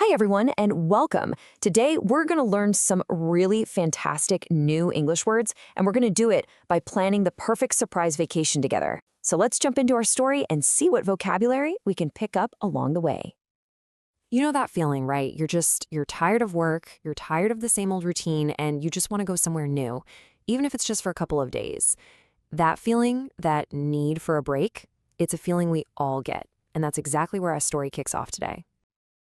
Hi, everyone, and welcome. Today, we're going to learn some really fantastic new English words, and we're going to do it by planning the perfect surprise vacation together. So let's jump into our story and see what vocabulary we can pick up along the way. You know that feeling, right? You're tired of work, you're tired of the same old routine, and you just want to go somewhere new, even if it's just for a couple of days. That feeling, that need for a break, it's a feeling we all get, and that's exactly where our story kicks off today.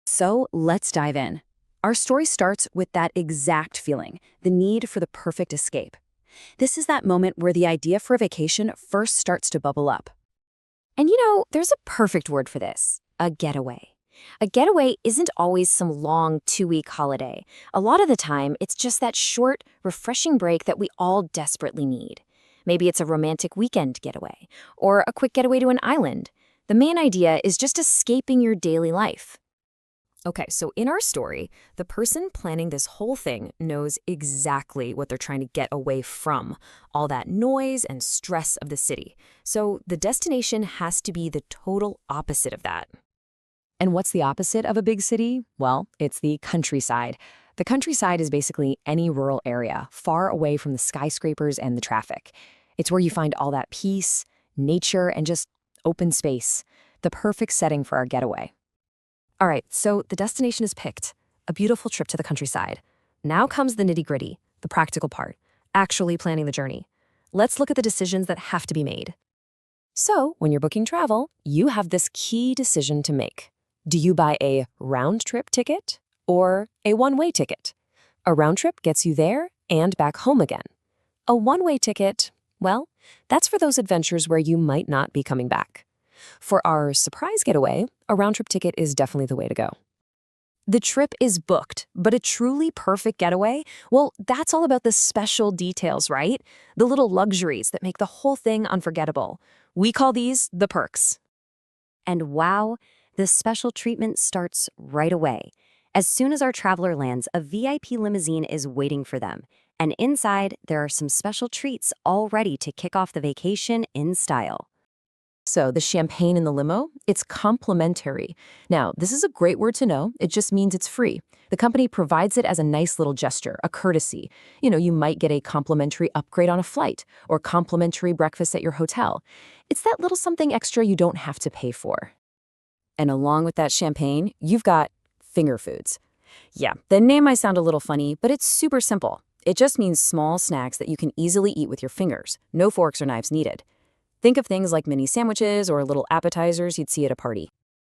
So let's dive in. Our story starts with that exact feeling, the need for the perfect escape. This is that moment where the idea for a vacation first starts to bubble up. And there's a perfect word for this, a getaway. A getaway isn't always some long 2-week holiday. A lot of the time, it's just that short, refreshing break that we all desperately need. Maybe it's a romantic weekend getaway, or a quick getaway to an island. The main idea is just escaping your daily life. Okay, so in our story, the person planning this whole thing knows exactly what they're trying to get away from, all that noise and stress of the city. So the destination has to be the total opposite of that. And what's the opposite of a big city? Well, it's the countryside. The countryside is basically any rural area, far away from the skyscrapers and the traffic. It's where you find all that peace, nature, and just open space, the perfect setting for our getaway. All right, so the destination is picked, a beautiful trip to the countryside. Now comes the nitty-gritty, the practical part, actually planning the journey. Let's look at the decisions that have to be made. So, when you're booking travel, you have this key decision to make. Do you buy a round-trip ticket or a one-way ticket? A round trip gets you there and back home again. A one-way ticket, well, that's for those adventures where you might not be coming back. For our surprise getaway, a round-trip ticket is definitely the way to go. The trip is booked, but a truly perfect getaway, well, that's all about the special details, right? The little luxuries that make the whole thing unforgettable. We call these the perks. And wow, the special treatment starts right away. As soon as our traveler lands, a VIP limousine is waiting for them. And inside, there are some special treats all ready to kick off the vacation in style. So the champagne in the limo, it's complimentary. Now, this is a great word to know. It just means it's free. The company provides it as a nice little gesture, a courtesy. You might get a complimentary upgrade on a flight or complimentary breakfast at your hotel. It's that little something extra you don't have to pay for. And along with that champagne, you've got finger foods. Yeah, the name might sound a little funny, but it's super simple. It just means small snacks that you can easily eat with your fingers. No forks or knives needed. Think of things like mini sandwiches or little appetizers you'd see at a party.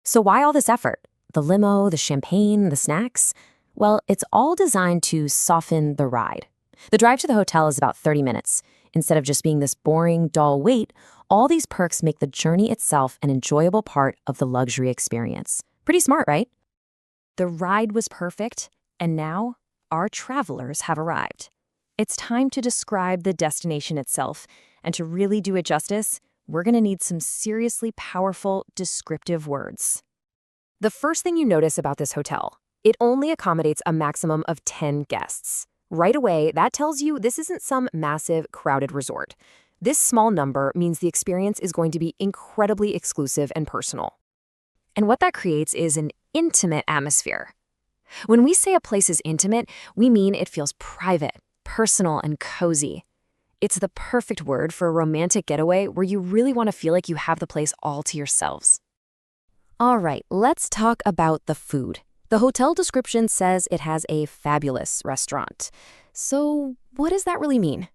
So why all this effort? The limo, the champagne, the snacks? Well, it's all designed to soften the ride. The drive to the hotel is about 30 minutes. Instead of just being this boring, dull wait, all these perks make the journey itself an enjoyable part of the luxury experience. Pretty smart, right? The ride was perfect, and now our travelers have arrived. It's time to describe the destination itself, and to really do it justice, we're going to need some seriously powerful, descriptive words. The first thing you notice about this hotel, it only accommodates a maximum of 10 guests. Right away, that tells you this isn't some massive, crowded resort. This small number means the experience is going to be incredibly exclusive and personal. And what that creates is an intimate atmosphere. When we say a place is intimate, we mean it feels private, personal, and cozy. It's the perfect word for a romantic getaway where you really want to feel like you have the place all to yourselves. All right, let's talk about the food. The hotel description says it has a fabulous restaurant. So what does that really mean?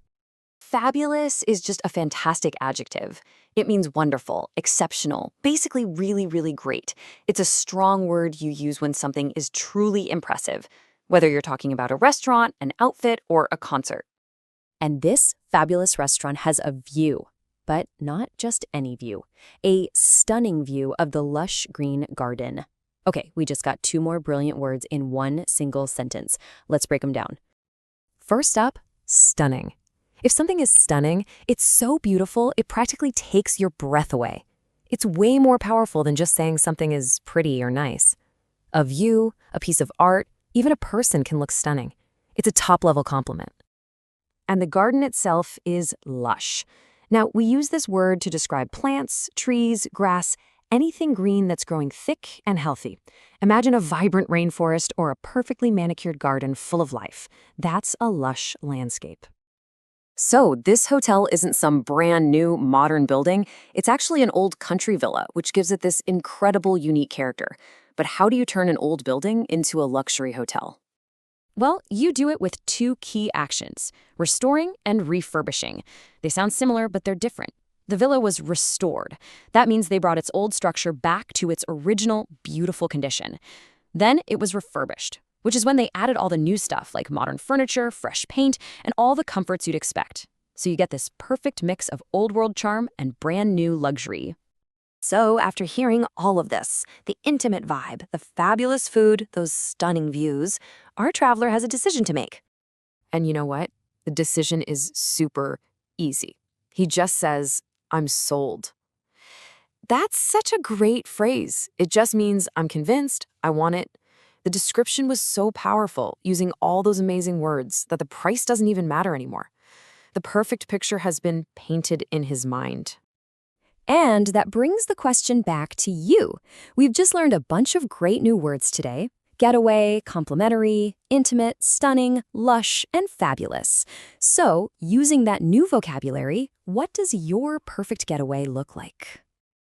Fabulous is just a fantastic adjective. It means wonderful, exceptional, basically really, really great. It's a strong word you use when something is truly impressive, whether you're talking about a restaurant, an outfit, or a concert. And this fabulous restaurant has a view, but not just any view, a stunning view of the lush green garden. Okay, we just got 2 more brilliant words in one single sentence. Let's break them down. First up, stunning. If something is stunning, it's so beautiful, it practically takes your breath away. It's way more powerful than just saying something is pretty or nice. A view, a piece of art, even a person can look stunning. It's a top-level compliment. And the garden itself is lush. Now, we use this word to describe plants, trees, grass, anything green that's growing thick and healthy. Imagine a vibrant rainforest or a perfectly manicured garden full of life. That's a lush landscape. So, this hotel isn't some brand new modern building. It's actually an old country villa, which gives it this incredible, unique character. But how do you turn an old building into a luxury hotel? Well, you do it with two key actions: restoring and refurbishing. They sound similar, but they're different. The villa was restored. That means they brought its old structure back to its original, beautiful condition. Then it was refurbished, which is when they added all the new stuff like modern furniture, fresh paint, and all the comforts you'd expect. So you get this perfect mix of old world charm and brand new luxury. So, after hearing all of this, the intimate vibe, the fabulous food, those stunning views, our traveler has a decision to make. And you know what? The decision is super easy. He just says, I'm sold. That's such a great phrase. It just means I'm convinced, I want it. The description was so powerful, using all those amazing words, that the price doesn't even matter anymore. The perfect picture has been painted in his mind. And that brings the question back to you. We've just learned a bunch of great new words today: getaway, complimentary, intimate, stunning, lush, and fabulous. So, using that new vocabulary, what does your perfect getaway look like?